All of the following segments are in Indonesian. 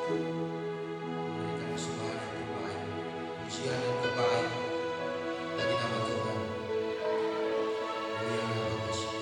memberikan persembahan yang terbaik, pujian yang terbaik bagi nama Tuhan. Mulia Bapa Syekh.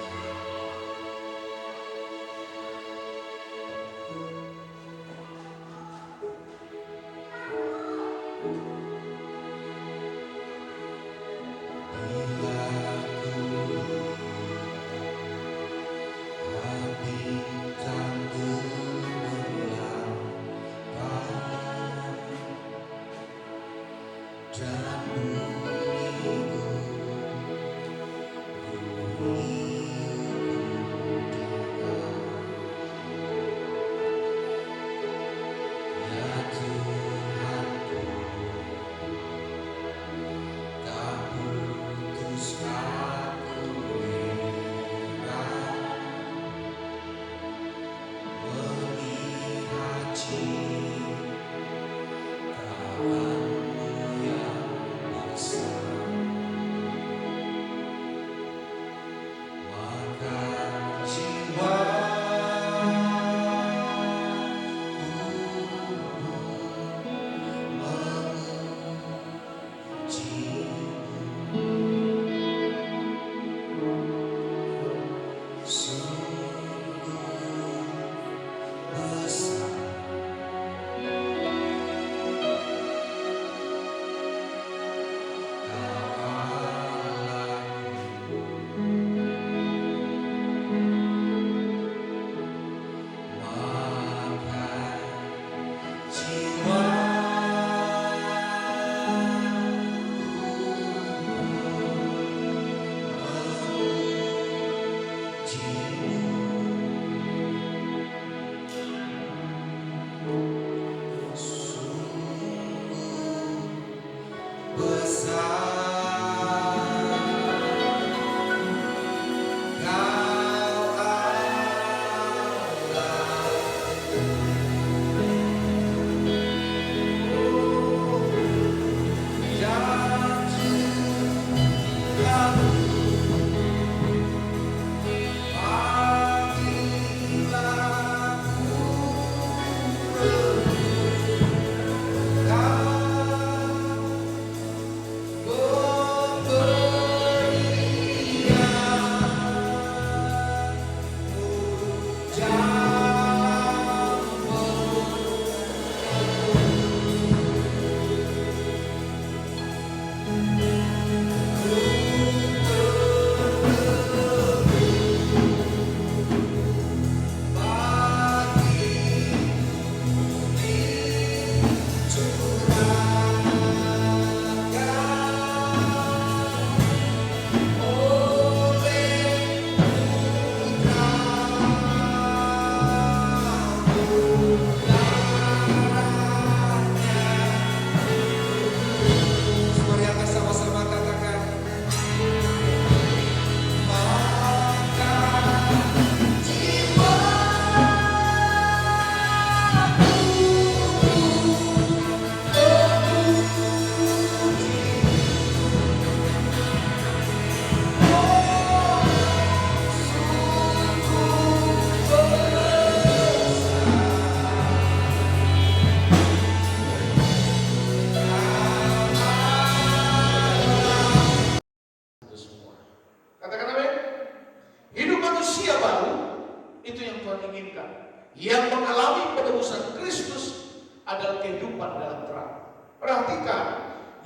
Yang mengalami penebusan Kristus adalah kehidupan dalam terang. Perhatikan,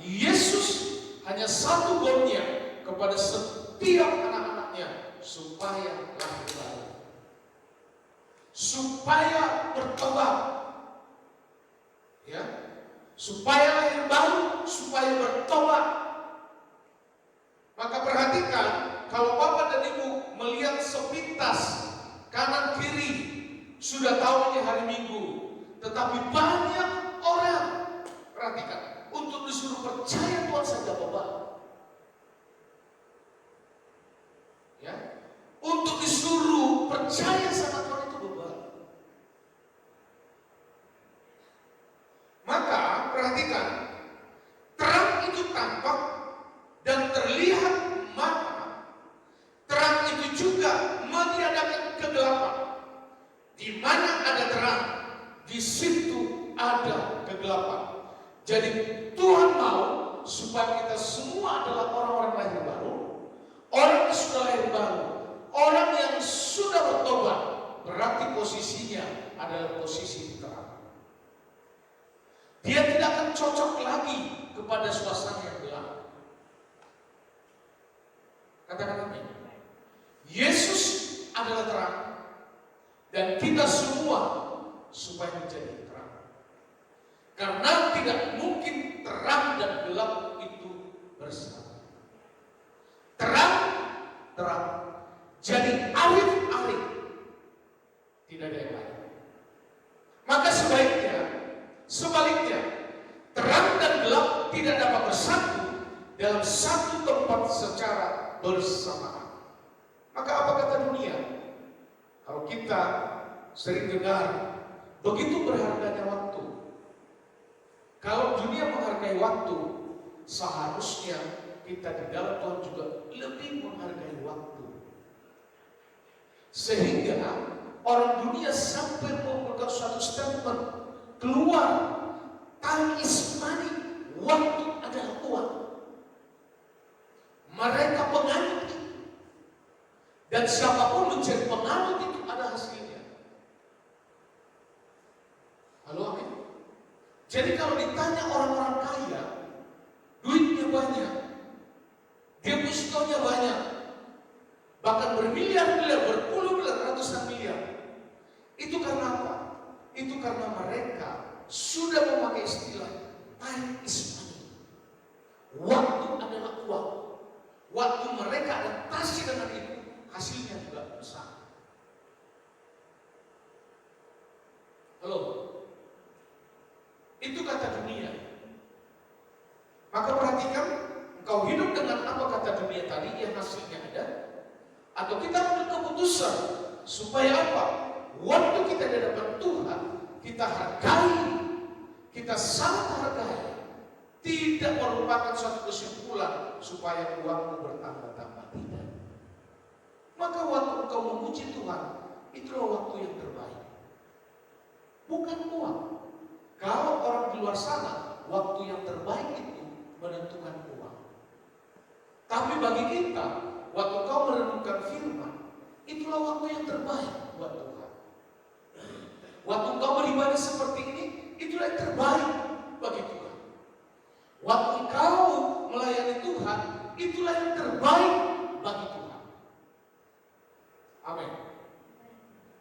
Yesus hanya satu goalnya kepada setiap anak-anaknya, supaya lahir baru, supaya bertobat, ya, supaya lahir baru, supaya bertobat. Maka perhatikan, kalau Bapak dan Ibu melihat sepintas kanan kiri, sudah tahu ini hari Minggu, tetapi banyak orang, perhatikan, untuk disuruh percaya Tuhan saja Bapak, ya, untuk disuruh percaya sama Tuhan itu Bapak. Maka perhatikan, terang itu tampak dan terlihat mata. Terang itu juga meniadakan kegelapan. Di mana ada terang, di situ ada kegelapan. Jadi Tuhan mau supaya kita semua adalah orang-orang lahir baru, orang yang sudah lahir baru, orang yang sudah bertobat. Berarti posisinya adalah posisi terang. Dia tidak akan cocok lagi kepada suasana yang gelap. Katakan amin. Yesus adalah terang, dan kita semua supaya menjadi terang. Karena tidak mungkin terang dan gelap itu bersama. Terang, terang. Jadi arif-arif. Tidak ada yang lain. Maka sebaliknya, terang dan gelap tidak dapat bersatu dalam satu tempat secara bersamaan. Maka apa kata dunia? Kalau kita sering dengar, begitu berharganya waktu. Kalau dunia menghargai waktu, seharusnya kita di dalam Tuhan juga lebih menghargai waktu. Sehingga orang dunia sampai membuat suatu statement keluar, time is money, waktu adalah uang. Mereka penganut itu, dan siapapun menjadi penganut itu ada hasilnya. Halo, amin. Jadi kalau ditanya orang-orang kaya, duitnya banyak, depositonya banyak, bahkan bermiliar-miliar, berpuluh miliar, ratusan miliar. Itu karena apa? Itu karena mereka sudah memakai istilah time is money. Waktu adalah uang. Waktu mereka adaptasi dengan itu, hasilnya juga besar. Halo? Itu kata dunia. Maka perhatikan, engkau hidup dengan apa kata dunia tadi yang hasilnya ada, atau kita ambil keputusan supaya apa? Waktu kita di hadapan Tuhan, kita hargai, kita sangat hargai. Tidak merupakan suatu kesimpulan supaya uangmu bertambah-tambah, tidak. Maka waktu engkau memuji Tuhan, itulah waktu yang terbaik. Bukan uang. Kalau orang di luar sana, waktu yang terbaik itu menentukan uang. Tapi bagi kita, waktu kau merenungkan firman, itulah waktu yang terbaik buat Tuhan. Waktu kau beribadah seperti ini, itulah yang terbaik bagi Tuhan. Waktu kau melayani Tuhan, itulah yang terbaik bagi Tuhan. Amin.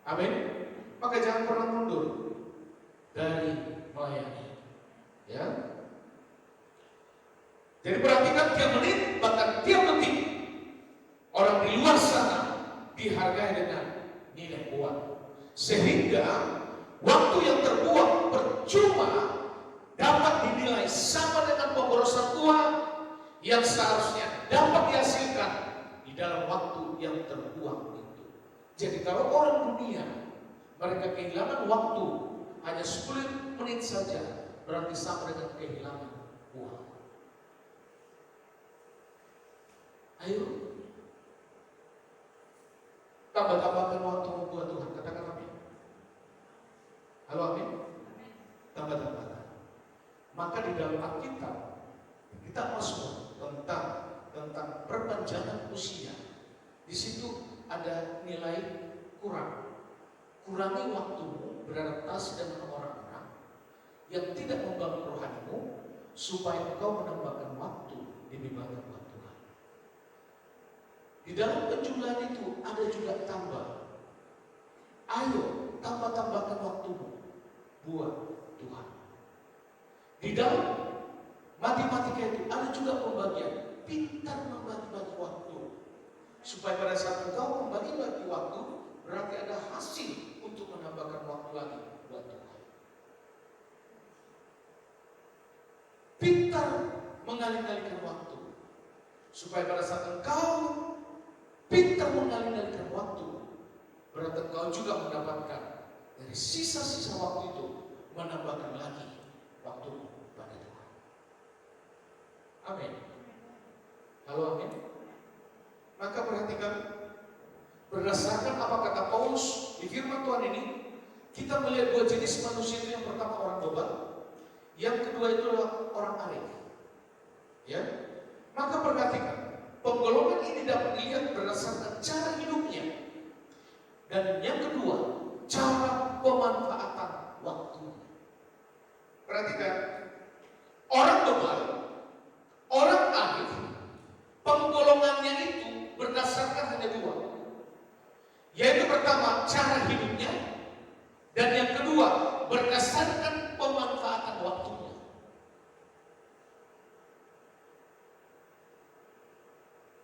Amin. Maka jangan pernah mundur dari melayani. Ya. Jadi perhatikan tiap menit, bahkan tiap detik, orang di luar sana dihargai dengan nilai uang. Sehingga waktu yang terbuang percuma dapat dinilai sama dengan pemborosan uang yang seharusnya dapat dihasilkan di dalam waktu yang terbuang itu. Jadi kalau orang dunia mereka kehilangan waktu hanya 10 menit saja, berarti sama dengan kehilangan uang. Ayo, tambah-tambahkan waktu buat Tuhan. Katakan amin. Halo, amin. Tambah-tambahkan. Maka di dalam Alkitab kita masuk tentang perpanjangan usia. Di situ ada nilai kurang. Kurangi waktumu beradaptasi dengan orang-orang yang tidak membangun rohanimu, supaya engkau menambahkan waktu di bidang Tuhan. Di dalam penjumlahan itu ada juga tambah. Ayo tambah-tambahkan waktumu buat Tuhan. Di dalam matematika itu ada juga pembagian. Pintar membagi-bagi waktu, supaya pada saat engkau membagi-bagi waktu, berarti ada hasil untuk menambahkan waktu lagi buat Tuhan. Pintar mengalih-alihkan waktu, supaya pada saat engkau pintar mengalih-alihkan waktu, berarti engkau juga mendapatkan dari sisa-sisa waktu itu, menambahkan lagi waktu pada Tuhan. Amin. Halo, amin. Maka perhatikan, berdasarkan apa kata Paulus di firman Tuhan ini, kita melihat dua jenis manusia itu. Yang pertama orang bebal, Yang kedua itu adalah orang arif. Ya, maka perhatikan, penggolongan ini dapat dilihat berdasarkan cara hidupnya. Dan yang kedua, cara pemanfaatan waktu. Perhatikan, orang bebal, orang arif, penggolongannya itu berdasarkan hanya dua. Yaitu pertama, cara hidupnya, dan yang kedua, berdasarkan pemanfaatan waktunya.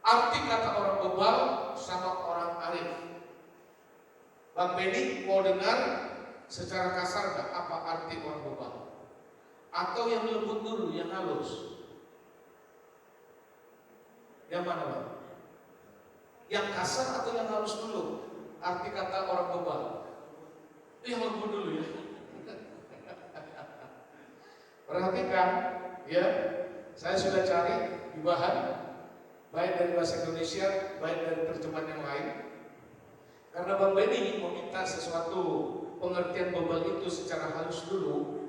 Arti kata orang bebal sama orang arif. Bang Benny mau dengar secara kasar gak apa arti orang bebal? Atau yang lembut dulu, yang halus? Yang mana Bang? Yang kasar atau yang halus dulu? Arti kata orang bebal. Yang lembut dulu ya. Perhatikan ya, saya sudah cari di bahan, baik dari bahasa Indonesia, baik dari terjemahan yang lain. Karena Bang Benny meminta sesuatu pengertian bebal itu secara halus dulu.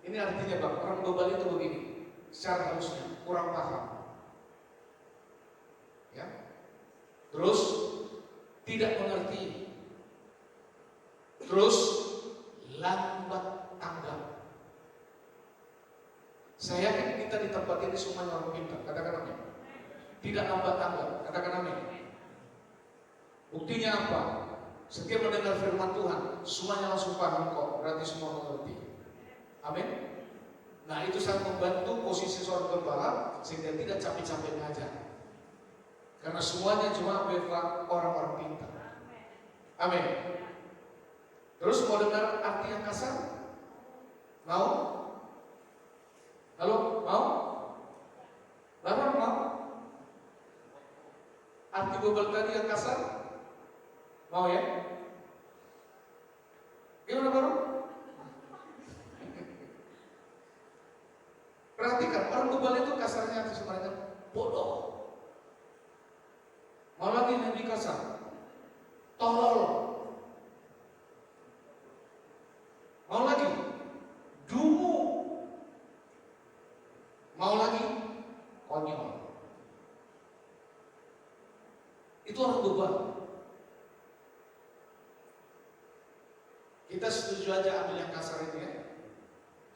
Ini artinya Bang, orang bebal itu begini, secara halusnya, kurang paham. Ya. Terus tidak mengerti. Terus lambat tanggap. Saya yakin kita di tempat ini semuanya orang pintar, katakan amin. Tidak lambat tanggap, katakan amin. Buktinya apa? Setiap mendengar firman Tuhan, semuanya langsung paham kok, berarti semua mengerti. Amin. Nah itu sangat membantu posisi seorang gembala sehingga tidak capek-capek mengajar. Karena semuanya cuma background orang-orang pintar. Amin. Terus mau dengar arti yang kasar? Mau? Halo, mau? Baru mau? Arti bebal tadi yang kasar? Mau ya? Gimana baru? Perhatikan, orang bebal itu kasarnya sebenarnya bodoh. Mau lagi yang lebih kasar? Tolol. Mau lagi? Dungu. Mau lagi? Konyol. Itu orang bebal. Kita setuju aja ambil yang kasar itu ya,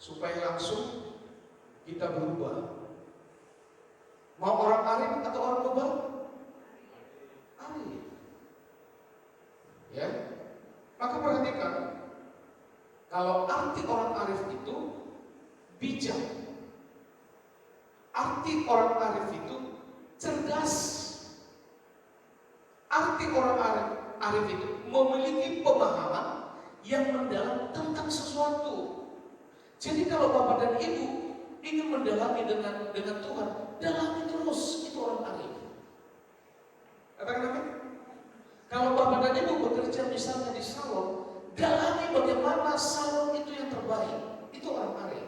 supaya langsung kita berubah. Mau orang arif atau orang bebal? Arif. Ya. Maka perhatikan, kalau arti orang arif itu bijak. Arti orang arif itu cerdas. Arti orang arif itu memiliki pemahaman yang mendalam tentang sesuatu. Jadi kalau Bapak dan Ibu ingin mendalami dengan Tuhan, dalami terus, itu orang arif. Katakan amin. Kalau Bapak dan Ibu bekerja misalnya di salon, dalami bagaimana salon itu yang terbaik, itu orang arif.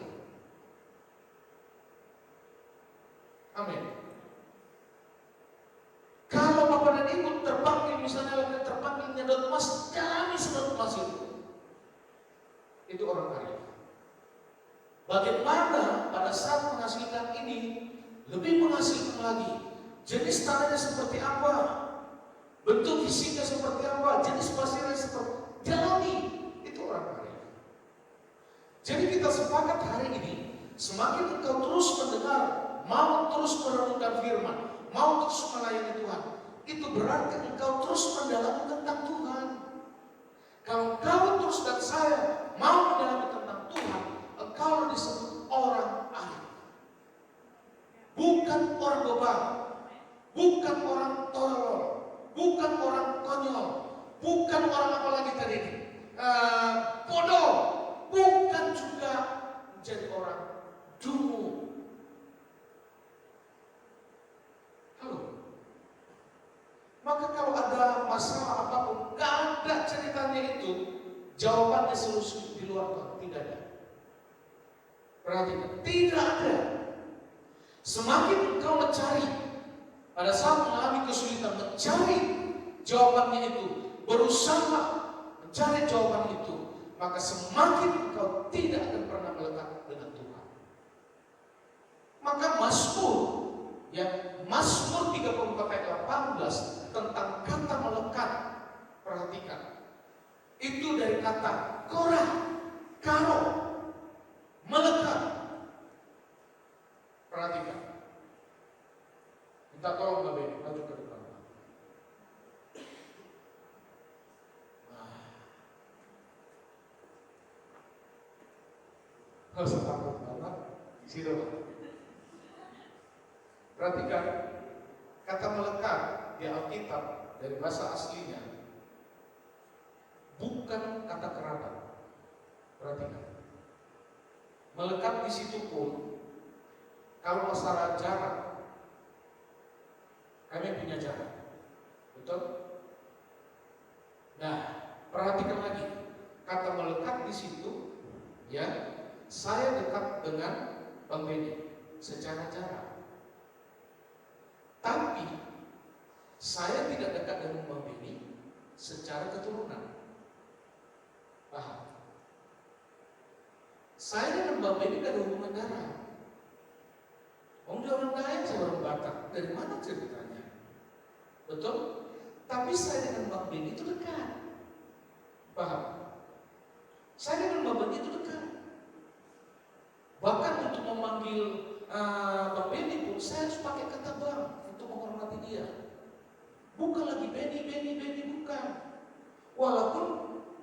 Amin. Kalau Bapak dan Ibu terpanggil misalnya lagi terpanggil nyedot emas, dalami sedot emas itu. Itu orang arif. Bagaimana pada saat menghasilkan ini lebih menghasilkan lagi? Jenis tanahnya seperti apa? Bentuk fisiknya seperti apa? Jenis pasirnya seperti dalami. Itu orang arif. Jadi kita sepakat hari ini, semakin engkau terus mendengar, mau terus merenungkan firman, mau terus melayani Tuhan, itu berarti engkau terus mendalami tentang Tuhan. Kalau engkau terus dan saya mau mendalami tentang Tuhan, engkau disebut orang arif. Bukan orang bebal, bukan orang tolol, bukan orang konyol, bukan orang apa lagi tadi ini, bodoh, bukan juga menjadi orang dungu. Halo. Maka kalau ada masalah apapun, gak ada ceritanya itu, jawabannya solusi di luar Tuhan, tidak ada. Perhatikan, tidak ada. Semakin engkau mencari, pada saat mengalami kesulitan, mencari jawabannya itu, berusaha mencari jawaban itu, maka semakin engkau tidak akan pernah melekat dengan Tuhan. Maka Mazmur, ya, Mazmur 34 ayat 18 tentang kata melekat. Perhatikan. Itu dari kata korah, karo, melekat. Perhatikan. Minta tolong Mbak Beni, maju ke depan. Nggak usah takut, Bapak. Di situ, Pak. Perhatikan, kata melekat di Alkitab dari bahasa aslinya bukan kata kerabat. Perhatikan, melekat di situ pun kalau masalah jarak, kami punya jarak, betul? Nah, perhatikan lagi, kata melekat di situ, ya, saya dekat dengan Bang Beni secara jarak. Tapi saya tidak dekat dengan Bang Beni secara keturunan. Paham? Saya dengan Bang Beni tidak ada hubungan darah. Dia orang Dayak, saya orang Batak. Dari mana ceritanya? Betul? Tapi saya dengan Bang Beni itu dekat. Paham? Saya dengan Bang Beni itu dekat. Bahkan untuk memanggil Bang Beni pun saya harus pakai kata Bang untuk menghormati dia. Bukan lagi Beni, bukan. Walaupun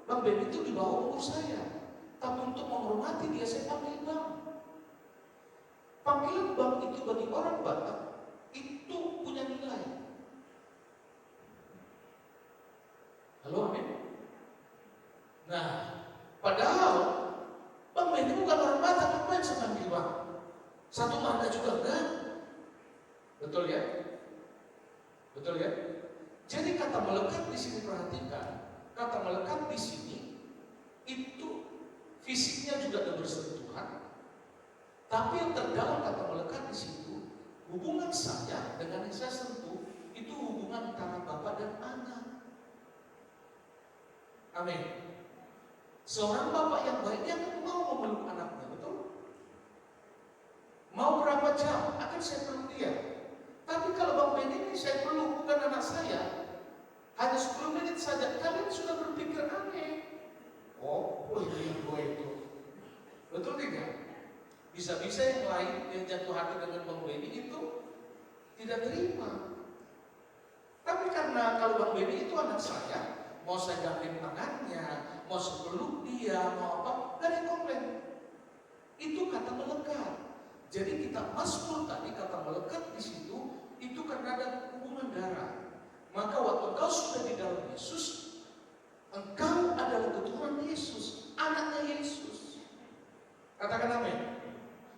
Bang Beni itu di bawah umur saya, tapi untuk menghormati dia saya panggil Bang. Panggilan Bang itu bagi orang Batak itu punya nilai. Halo, amin. Nah, padahal Bang Beni bukan orang Batak, ngapain saya panggil Bang? Satu marga juga enggak. Betul ya? Betul ya? Jadi kata melekat di sini, perhatikan, kata melekat di sini itu fisiknya juga ada bersentuhan, tapi yang terdalam kata melekat di situ hubungan saya dengan yang saya sentuh itu hubungan antara bapak dan anak. Amin. Seorang bapak yang baik dia akan mau memeluk anaknya, betul? Mau berapa jam akan saya peluk dia. Tapi kalau Bang Beni ini saya peluk bukan anak saya, hanya 10 menit saja, kalian sudah berpikir aneh. Oh, ini gue itu. Betul tidak? Bisa-bisa yang lain yang jatuh hati dengan Bang Beni itu tidak terima. Tapi karena kalau Bang Beni itu anak saya, mau saya gandeng tangannya, mau saya peluk dia, mau apa, gak ada komplain. Itu kata melekat. Jadi kita Mazmur tadi kata melekat di situ itu karena ada hubungan darah. Maka waktu kau sudah di dalam Yesus, engkau adalah keturunan Yesus, anaknya Yesus. Katakan amin.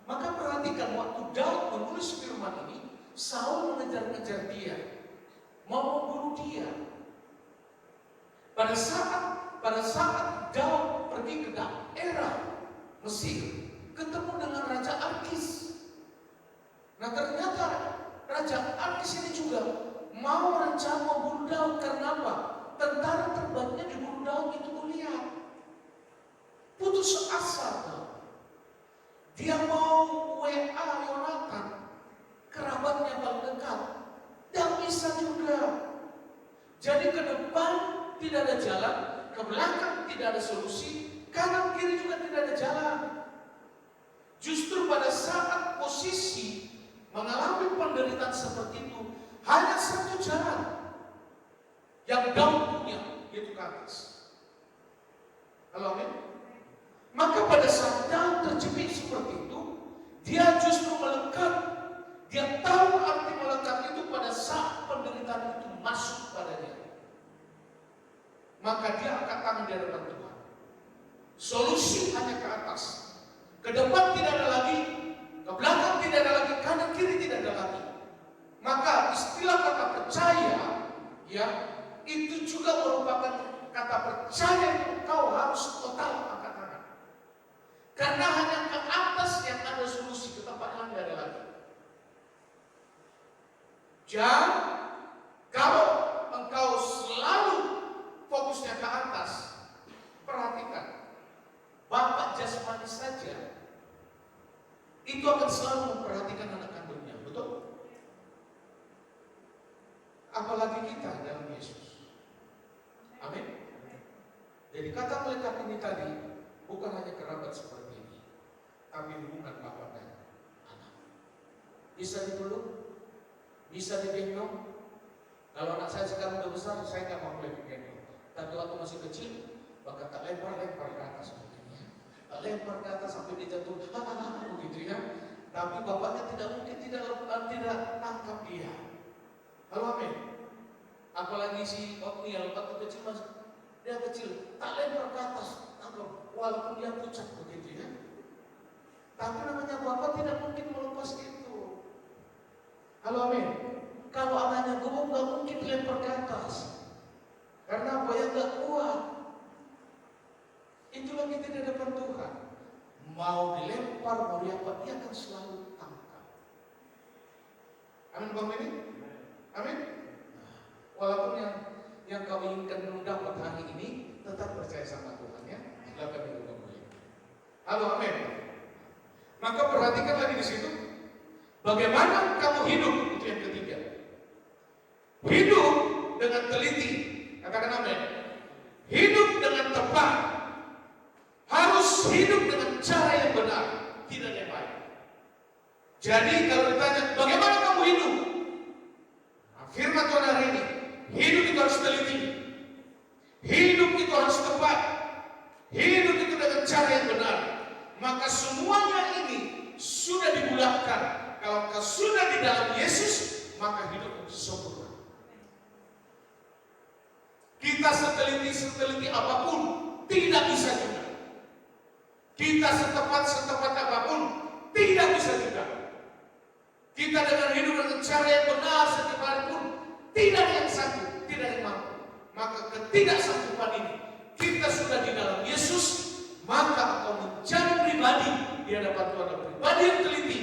Maka perhatikan waktu Daud menulis firman ini, Saul mengejar-ngejar dia, mau membunuh dia. Pada saat Daud pergi ke daerah Mesir, ketemu dengan Raja Arkis. Nah ternyata Raja Arkis ini juga mau rencana membunuh Daud. Karena apa? Tentara terbaiknya dibunuh Daud itu Goliat. Putus asa Daud. Dia mau WA Yonatan, kerabatnya paling dekat. Dan bisa juga. Jadi ke depan tidak ada jalan, ke belakang tidak ada solusi, kanan kiri juga tidak ada jalan. Justru pada saat posisi mengalami penderitaan seperti itu, hanya satu jalan yang Daud punya, yaitu ke atas. Halo, amin. Maka pada saat Daud terjepit seperti itu, dia justru melekat. Dia tahu arti melekat itu pada saat penderitaan itu masuk padanya. Maka dia angkat tangan di hadapan Tuhan. Solusi hanya ke atas. Ke depan tidak ada lagi, ke belakang tidak ada lagi, kanan kiri tidak ada lagi. Maka istilah kata percaya, ya, itu juga merupakan kata percaya yang kau harus total angkat tangan. Karena hanya ke atas yang ada solusi, ke tempat yang tidak ada lagi. Dan kalau engkau selalu fokusnya ke atas, perhatikan, bapak jasmani saja itu akan selalu memperhatikan anak kandungnya, betul? Apalagi kita dalam Yesus. Amin. Jadi kata melekat ini tadi bukan hanya kerabat seperti ini, tapi hubungan Bapa dan anak. Bisa dipeluk, bisa digendong. Kalau anak saya sekarang udah besar, saya nggak mau lagi gendong. Tapi waktu masih kecil, bahkan tak lempar ke atas begini ya. Tak lempar ke atas sampai dia jatuh, begitu ya. Tapi bapaknya tidak mungkin tidak tangkap dia. Halo, amin. Apalagi si Otniel waktu kecil masih dia kecil, tak lempar ke atas, tangkap. Walaupun dia pucat begitu ya. Tapi namanya bapak tidak mungkin melepas itu. Halo, amin. Kalau anaknya gemuk nggak mungkin dilempar ke atas. Karena apa? Yang nggak kuat. Itulah kita di depan Tuhan. Mau dilempar, mau diapa, dia akan selalu tangkap. Amin, Bang ini? Amin. Walaupun yang kau inginkan belum dapat hari ini, tetap percaya sama Tuhan ya. Silakan dulu kembali. Halo, amin. Maka perhatikan lagi di situ. Bagaimana kamu hidup, itu yang ketiga. Hidup dengan teliti, katakan amin. Hidup dengan tepat. Harus hidup dengan cara yang benar, tidak yang baik. Jadi kalau ditanya, bagaimana kamu hidup? Nah, firman Tuhan hari ini, hidup itu harus teliti. Hidup itu harus tepat. Hidup itu dengan cara yang benar. Maka semuanya ini sudah dibulatkan. Kalau kau sudah di dalam Yesus, maka hidup itu sempurna. Kita seteliti apapun, tidak bisa juga. Kita setepat apapun, tidak bisa juga. Kita dengan hidup dengan cara yang benar setiap hari pun, tidak ada yang sanggup, tidak ada yang mampu. Maka ketidaksanggupan ini, kita sudah di dalam Yesus, maka engkau menjadi pribadi di hadapan Tuhan, pribadi yang teliti,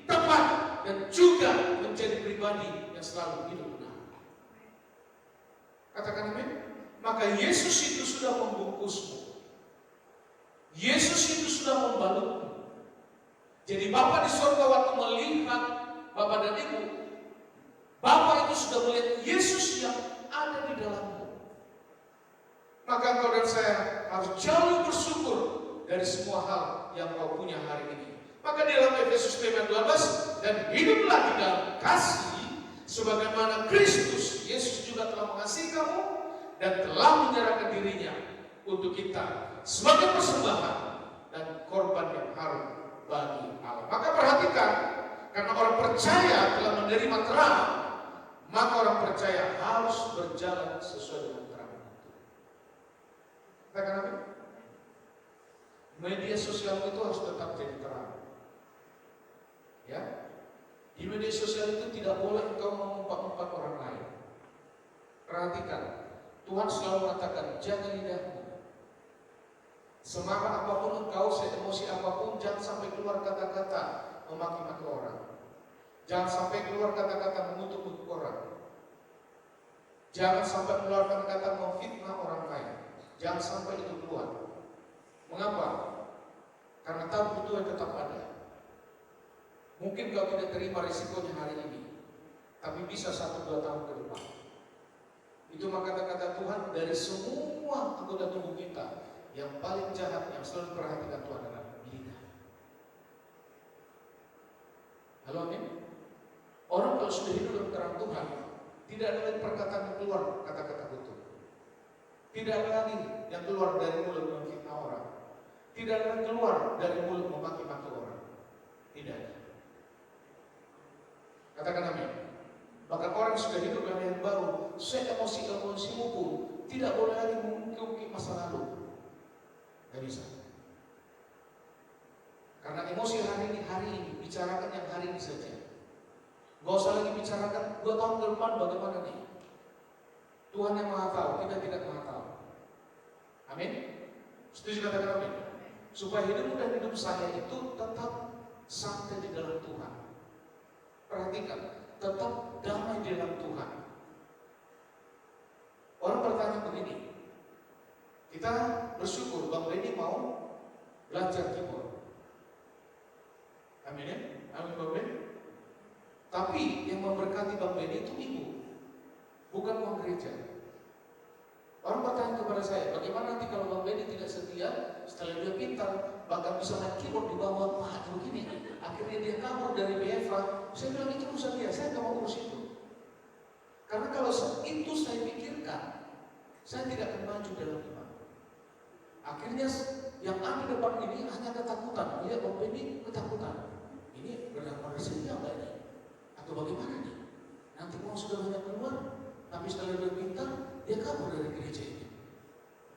tepat, dan juga menjadi pribadi yang selalu hidup benar. Katakan amin. Maka Yesus itu sudah membungkusmu. Yesus itu sudah membalutmu. Jadi Bapa di surga waktu melihat Bapak dan Ibu, Bapak itu sudah melihat Yesus yang ada di dalammu. Maka engkau dan saya harus jauh bersyukur dari semua hal yang kau punya hari ini. Maka di dalam Efesus 5:12, dan hiduplah di dalam kasih sebagaimana Kristus Yesus juga telah mengasihi kamu dan telah menyerahkan dirinya untuk kita sebagai persembahan dan korban yang harum bagi Allah. Maka perhatikan, karena orang percaya telah menerima terang, maka orang percaya harus berjalan sesuai dengan terang itu. Katakan apa? Media sosial itu harus tetap jadi terang. Ya, di media sosial itu tidak boleh engkau mengumpat-umpat orang lain. Perhatikan, Tuhan selalu mengatakan, jaga lidahmu. Semarah apapun engkau, seemosi apapun, jangan sampai keluar kata-kata memaki-maki orang. Jangan sampai keluar kata-kata mengutuk orang. Jangan sampai mengeluarkan kata memfitnah orang lain. Jangan sampai itu keluar. Mengapa? Karena tabu itu tetap ada. Mungkin kau tidak terima risikonya hari ini, tapi bisa 1-2 tahun ke depan. Itu maka kata Tuhan, dari semua anggota tubuh kita, yang paling jahat yang selalu perhatikan Tuhan adalah lidah. Halo, amin. Orang kalau sudah hidup dalam terang Tuhan, tidak ada lagi perkataan yang keluar kata-kata betul. Tidak ada lagi yang keluar dari mulut memfitnah orang. Tidak ada yang keluar dari mulut memaki-maki orang. Tidak ada. Katakan amin. Bahkan orang yang sudah hidup dalam yang baru, emosi-emosimu pun tidak boleh lagi mengungkit masa lalu. Tidak bisa. Karena emosi hari ini, bicarakan yang hari ini saja. Gak usah lagi bicarakan 2 tahun ke depan bagaimana nih. Tuhan yang Maha tahu, kita tidak Maha tahu. Amin. Setuju katakan amin. Supaya hidupmu dan hidup saya itu tetap santai di dalam Tuhan. Perhatikan, tetap damai di dalam Tuhan. Orang bertanya begini, kita bersyukur Bang Benny mau belajar keyboard. Amin ya. Tapi yang memberkati Bang Benny itu ibu, bukan uang gereja. Orang bertanya kepada saya, bagaimana nanti kalau Bang Benny tidak setia, setelah dia pintar, bahkan bisa main keyboard di bawah, begini. Akhirnya dia kabur dari BFA. Saya bilang itu urusan dia, saya nggak mau urus itu. Karena kalau itu saya pikirkan, saya tidak akan maju dalam iman. Akhirnya yang ada di depan ini hanya ketakutan. Lihat Bang Benny ketakutan. Ini benar-benar setia nggak ini? Atau bagaimana nih? Nanti uang sudah banyak keluar, tapi setelah dia pintar, dia kabur dari gereja ini.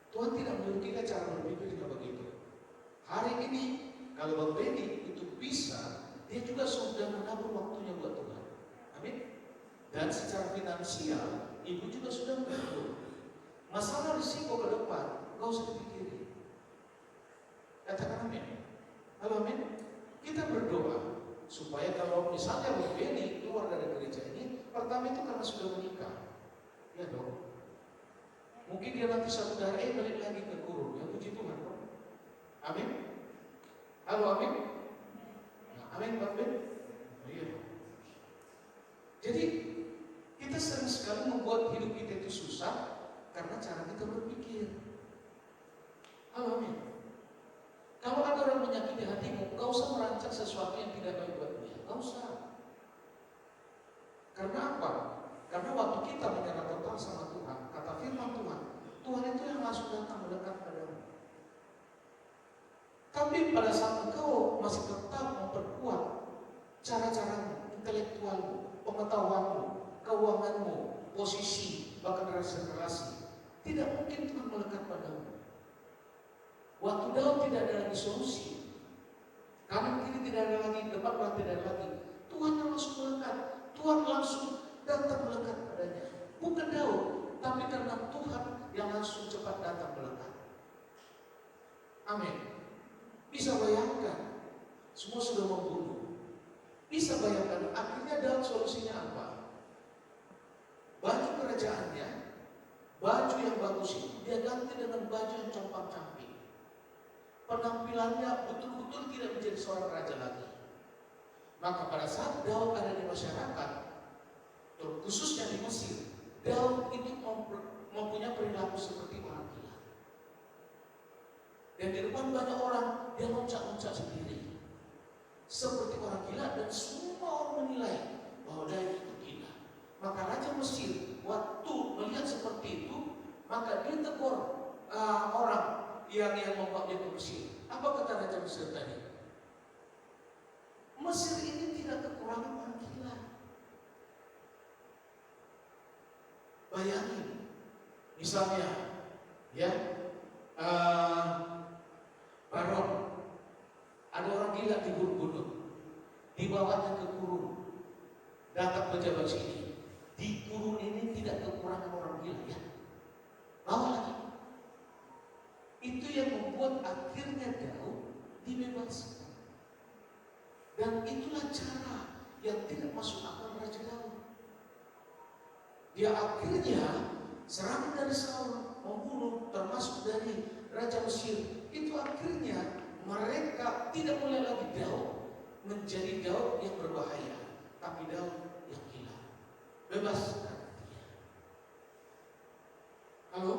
Tuhan tidak menyuruh kita cara berpikir juga begitu. Hari ini, kalau Bang Benny itu bisa, dia juga sudah menabur waktunya buat Tuhan. Amin. Dan secara finansial, ibu juga sudah menabur. Masalah risiko ke depan, gak usah dipikirin. Katakan amin. Halo amin. Kita berdoa supaya kalau misalnya Bang Benny keluar dari gereja ini, pertama itu karena sudah menikah. Ya dong. Mungkin dia nanti satu hari balik lagi ke kurung. Ya puji Tuhan dong. Amin. Halo amin. Nah, amin Bang Ben. Iya. Jadi kita sering sekali membuat hidup kita itu susah karena cara kita berpikir. Halo amin. Kalau ada orang menyakiti hatimu, gak usah merancang sesuatu yang tidak baik buat dia. Gak usah. Karena apa? Karena waktu kita menyerah total sama Tuhan, kata firman Tuhan, Tuhan itu yang langsung datang mendekat padamu. Tapi pada saat engkau masih tetap memperkuat cara-caramu, intelektualmu, pengetahuanmu, keuanganmu, posisi, bahkan relasi, tidak mungkin Tuhan melekat padamu. Waktu Daud tidak ada lagi solusi, kanan kiri tidak ada lagi, depan belakang tidak ada lagi, Tuhan yang langsung melekat. Tuhan langsung datang melekat padanya. Bukan Daud, tapi karena Tuhan yang langsung cepat datang melekat. Amin. Bisa bayangkan, semua sudah membunuh. Bisa bayangkan, akhirnya Daud solusinya apa? Baju kerajaannya, baju yang bagus itu, dia ganti dengan baju yang compang-camping. Penampilannya betul-betul tidak menjadi seorang raja lagi. Maka pada saat Daud ada di masyarakat, khususnya di Mesir, Daud itu mempunyai perilaku seperti orang gila. Dan di depan banyak orang, dia loncat-loncat sendiri. Seperti orang gila, dan semua orang menilai bahwa dia itu gila. Maka Raja Mesir, waktu melihat seperti itu, maka dia tegur orang yang membawa dia ke Mesir. Apa kata Raja Mesir tadi? Mesir ini tidak kekurangan orang gila. Bayangin, misalnya, ya, Baron, ada orang gila di gunung, dibawanya ke kurung, datang pejabat sini, di kurung ini tidak kekurangan orang gila, ya, bawa lagi. Itu yang membuat akhirnya Daud dibebaskan. Dan itulah cara yang tidak masuk akal Raja Daud. Dia akhirnya serangan dari Saul, membunuh, termasuk dari Raja Mesir. Itu akhirnya mereka tidak melihat lagi Daud menjadi Daud yang berbahaya, tapi Daud yang gila. Bebaskan dia. Halo?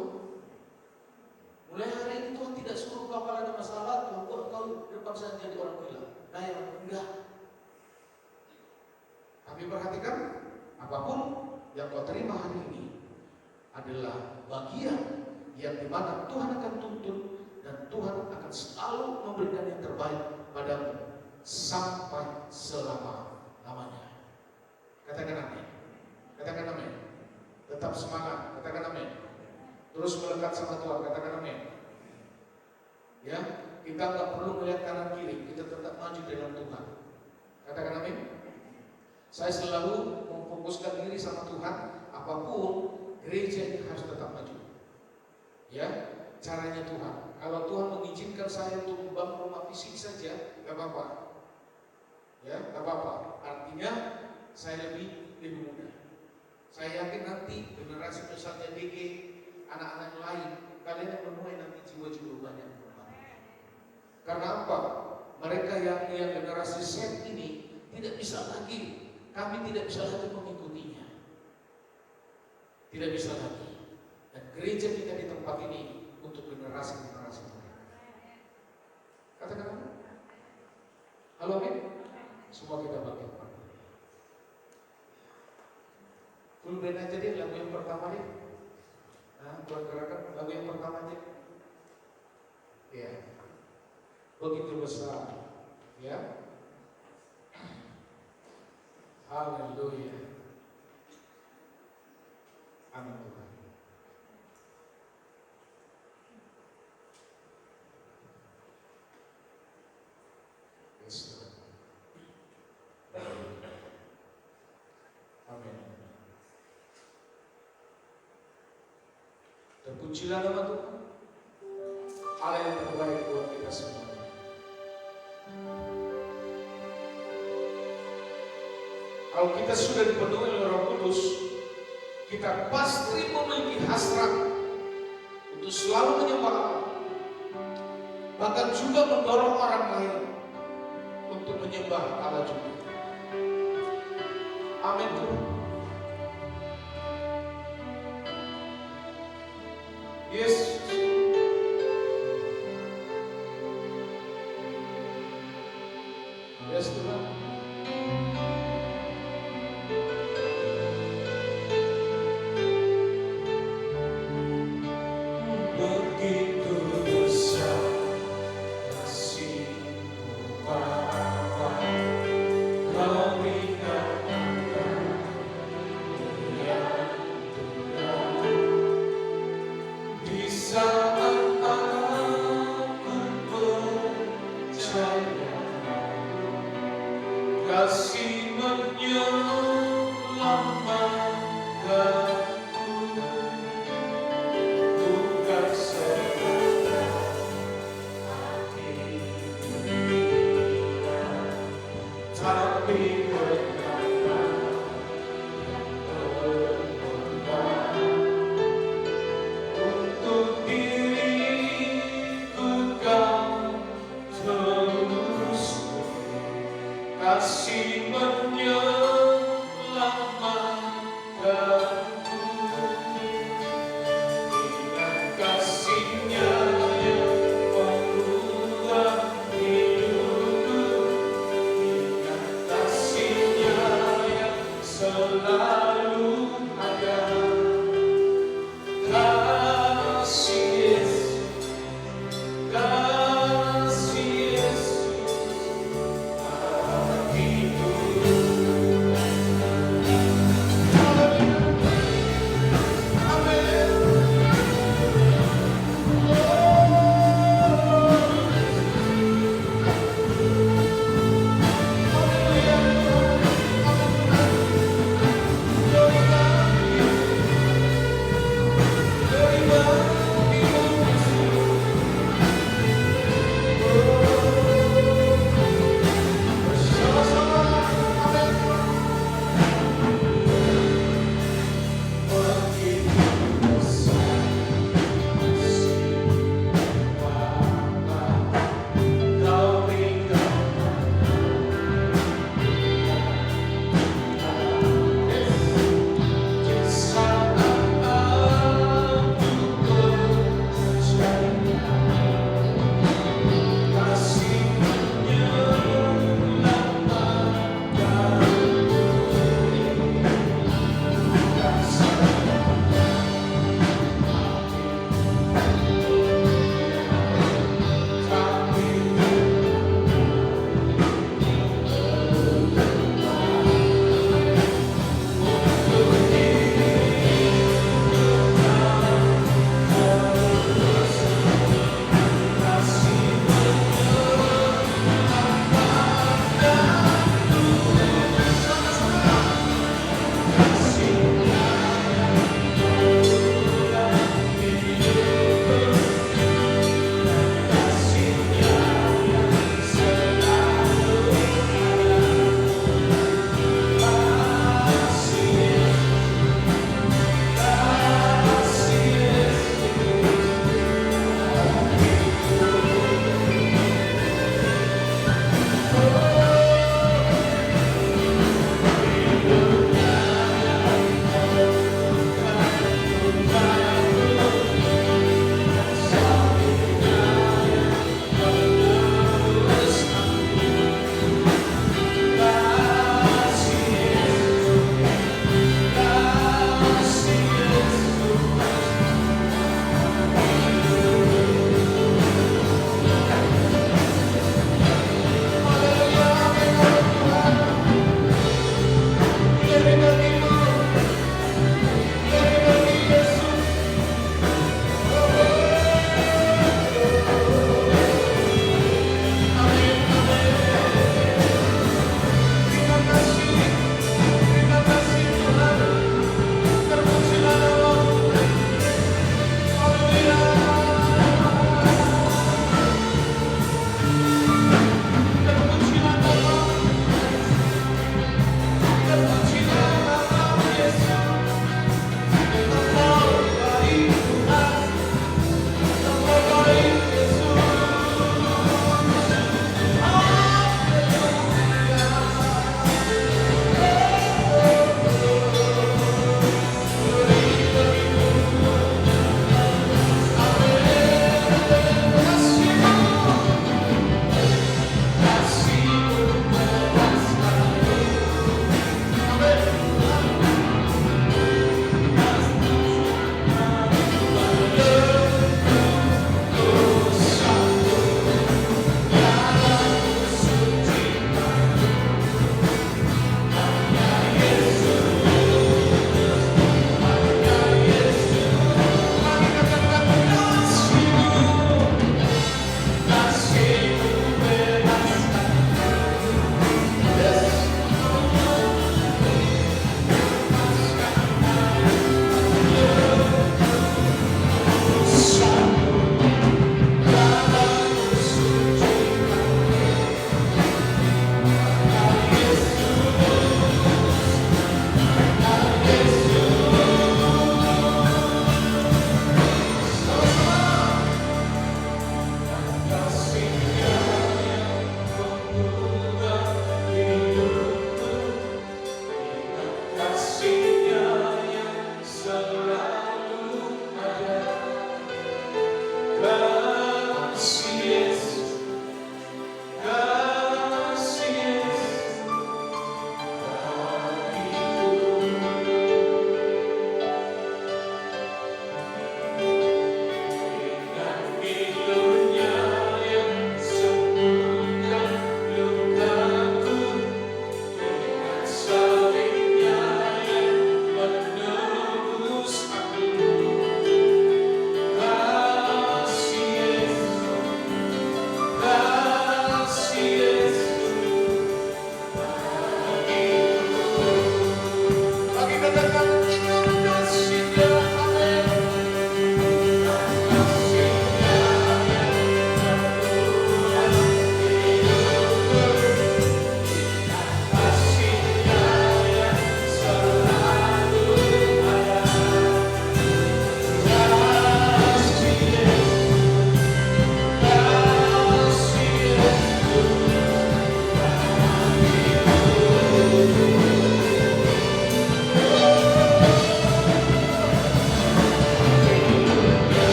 Mulai hari ini Tuhan tidak suruh kapal ada masalah, Tuhan buat kau depan saya jadi orang gila. Nah ya, enggak. Tapi perhatikan, apapun yang kau terima hari ini adalah bagian yang dimana Tuhan akan tuntun dan Tuhan akan selalu memberikan yang terbaik padamu sampai selama-lamanya. Katakan amin. Katakan amin. Tetap semangat. Katakan amin. Terus melekat sama Tuhan. Katakan amin. Ya, kita nggak perlu melihat kanan kiri. Kita tetap maju dalam Tuhan. Katakan amin. Saya selalu memfokuskan diri sama Tuhan. Apapun gereja ini harus tetap maju. Ya, caranya Tuhan. Kalau Tuhan mengizinkan saya untuk membangun rumah fisik saja, nggak apa-apa. Ya, nggak apa-apa. Artinya saya lebih muda. Saya yakin nanti generasi misalnya DG, anak-anak yang lain, kalian yang menuai nanti jiwa-jiwa banyak. Karena apa? Mereka yang generasi Z ini tidak bisa lagi kami tidak bisa lagi mengikutinya. Tidak bisa lagi. Dan gereja kita di tempat ini untuk generasi-generasi mereka. Katakan amin. Halo amin. Semua kita bangkit. Full band aja deh lagu yang pertama deh. Nah, buat gerakan lagu yang pertama aja. Ya. Begitu besar. Ya. Haleluya. Amin Tuhan. Yes, Tuhan. Amin. Terpujilah nama Tuhan. Allah yang terbaik buat kita semua. Kalau kita sudah dipenuhi oleh Roh Kudus, kita pasti memiliki hasrat untuk selalu menyembah Allah. Bahkan juga mendorong orang lain untuk menyembah Allah juga. Amin Tuhan. Yesus. Yes Tuhan. Begitu besar kasih-Mu Bapa, Kau berikan yang Tuhan. Di saat aku percaya kasih menyelamatkanku, bukan sekadar hati gembira, tapi kebenaran yang berbeda. Untuk diriku Kau terus kasih menyelamatkanku, dengan kasih-Nya yang mengubah hidupku, dengan kasih-Nya yang selalu ada. Kasih Yesus, kasih Yesus, hatiku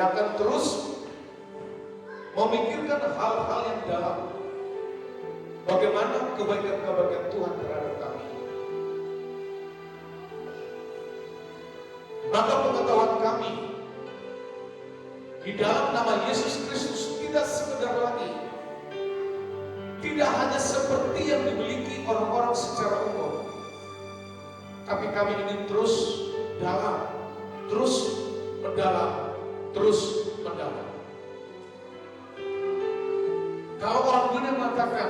yang akan terus memikirkan hal-hal yang dalam. Bagaimana kebaikan-kebaikan Tuhan terhadap kami. Maka pengetahuan kami di dalam nama Yesus Kristus tidak sekedar lagi, tidak hanya seperti yang dimiliki orang-orang secara umum, tapi kami ingin terus dalam, terus mendalam, terus mendalam. Kalau orang dunia mengatakan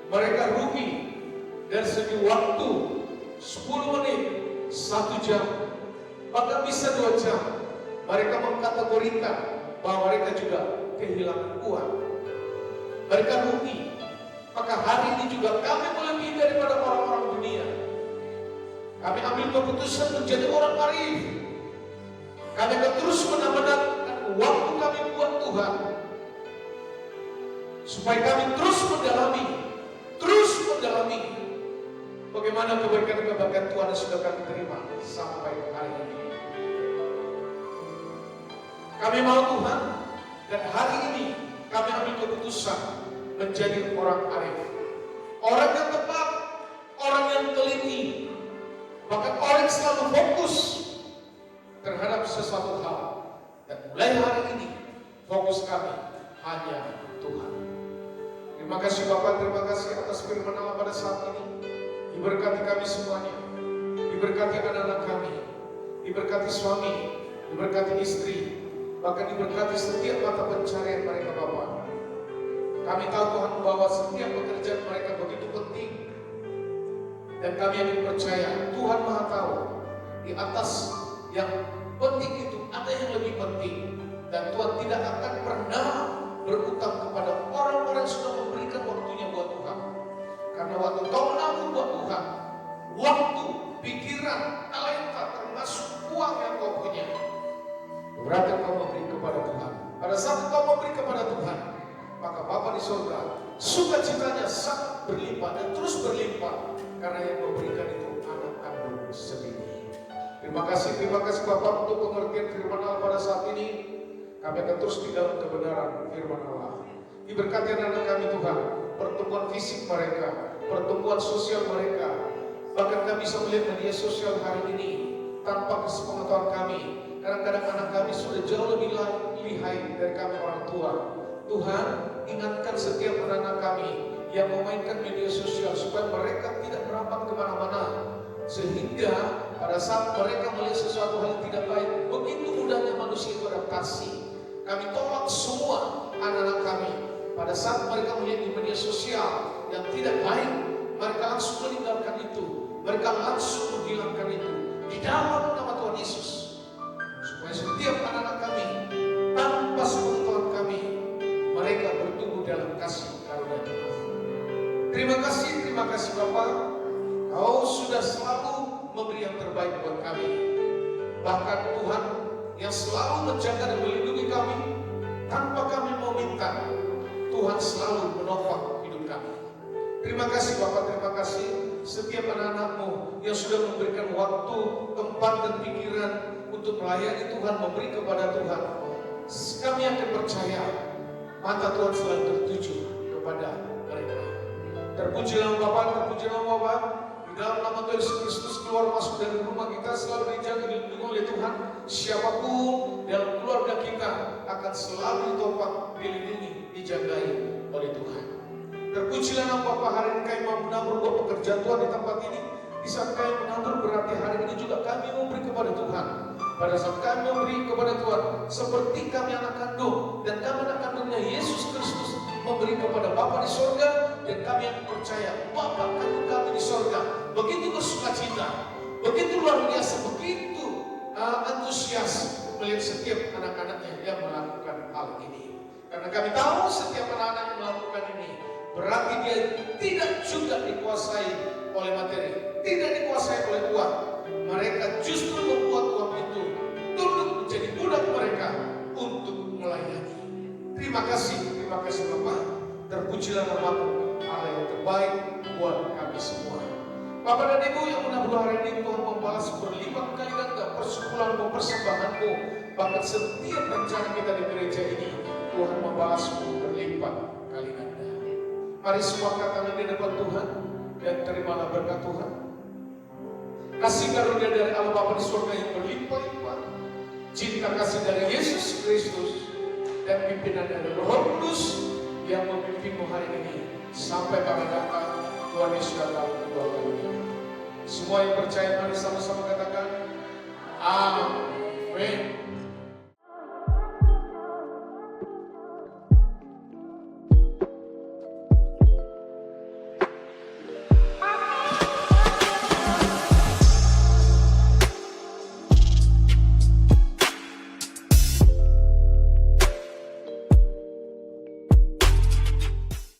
mereka rugi dari segi waktu 10 menit, 1 jam, bahkan bisa 2 jam, mereka mengkategorikan bahwa mereka juga kehilangan uang. Mereka rugi. Maka hari ini juga kami melebihi daripada orang-orang dunia. Kami ambil keputusan menjadi orang arif. Kami akan terus menambahkan waktu kami buat Tuhan, supaya kami terus mendalami bagaimana kebaikan-kebaikan Tuhan yang sudah kami terima sampai hari ini. Kami mau Tuhan, dan hari ini kami ambil keputusan menjadi orang arif, orang yang tepat, orang yang teliti, bahkan orang yang selalu fokus terhadap sesuatu hal. Dan mulai hari ini fokus kami hanya Tuhan. Terima kasih Bapak, terima kasih atas firman Allah pada saat ini. Diberkati kami semuanya, diberkati anak-anak kami, diberkati suami, diberkati istri, bahkan diberkati setiap mata pencarian mereka Bapak. Kami tahu Tuhan bahwa setiap pekerjaan mereka begitu penting, dan kami yang percaya Tuhan Maha tahu di atas yang penting itu ada yang lebih penting, dan Tuhan tidak akan pernah berutang kepada orang-orang yang sudah memberikan waktunya buat Tuhan. Karena waktu kau menabur buat Tuhan, waktu, pikiran, talenta, termasuk uang yang kau punya, berarti kau memberi kepada Tuhan. Pada saat kau memberi kepada Tuhan, maka Bapa di surga sukacitanya sangat berlimpah dan terus berlimpah, karena yang memberikan itu anak kandung sendiri. Terima kasih Bapak untuk pengertian firman Allah pada saat ini. Kami akan terus di dalam kebenaran firman Allah. Diberkati anak kami Tuhan, pertumbuhan fisik mereka, pertumbuhan sosial mereka. Bahkan kami bisa melihat media sosial hari ini tanpa sepengetahuan kami. Kadang-kadang anak kami sudah jauh lebih lihai dari kami orang tua. Tuhan, ingatkan setiap anak-anak kami yang memainkan media sosial supaya mereka tidak merambat kemana-mana. Sehingga pada saat mereka melihat sesuatu hal yang tidak baik, begitu mudahnya manusia itu adaptasi. Kami tolak semua anak-anak kami pada saat mereka melihat di media sosial yang tidak baik, mereka langsung meninggalkan itu, mereka langsung menghilangkan itu di dalam nama Tuhan Yesus. Supaya setiap anak-anak kami tanpa sepengetahuan kami, mereka bertumbuh dalam kasih karunia Tuhan. Terima kasih Bapak. Kau sudah selalu memberi yang terbaik buat kami. Bahkan Tuhan yang selalu menjaga dan melindungi kami tanpa kami mau minta. Tuhan selalu menopang hidup kami. Terima kasih Bapak, terima kasih setiap anak-anak-Mu yang sudah memberikan waktu, tempat dan pikiran untuk melayani Tuhan, memberi kepada Tuhan. Kami akan percaya mata Tuhan selalu tertuju kepada mereka. Terpuji nama Bapak, terpuji nama Bapak. Di dalam nama Tuhan Yesus Kristus, keluar masuk dari rumah kita selalu dijaga dilindungi oleh Tuhan. Siapapun dalam keluarga kita akan selalu ditopang, dilindungi, dijagai oleh Tuhan. Terpujilah nama Bapa. Hari ini kami mau menabur buat pekerjaan Tuhan di tempat ini. Di saat kami menabur berarti hari ini juga kami memberi kepada Tuhan. Pada saat kami memberi kepada Tuhan, seperti kami anak kandung dan kami anak kandungnya Yesus Kristus memberi kepada Bapa di surga, dan kami yang percaya Bapa kandung kami di surga begitu bersukacita, begitu luar biasa, begitu antusias melihat setiap anak-anaknya yang melakukan hal ini. Karena kami tahu setiap anak-anak yang melakukan ini berarti dia tidak juga dikuasai oleh materi, tidak dikuasai oleh uang. Mereka justru membuat uang itu tunduk menjadi budak mereka untuk melayani. Terima kasih Bapak. Terpujilah nama-Mu, Allah yang terbaik buat kami semua. Bapak dan Ibu yang menabur hari ini, Tuhan membalas berlipat kali ganda persekutuan persembahan-Mu bahkan setiap rencana kita di gereja ini Tuhan membalas berlipat kali ganda. Mari semua katakan di depan Tuhan dan terimalah berkat Tuhan. Kasih karunia dari Allah Bapa di surga yang berlimpah-limpah, cinta kasih dari Yesus Kristus, dan pimpinan dari Roh Kudus yang memimpinmu hari ini sampai pada datang Tuhan Yesus datang kedua kalinya. Semua yang percaya mari sama-sama katakan Amin.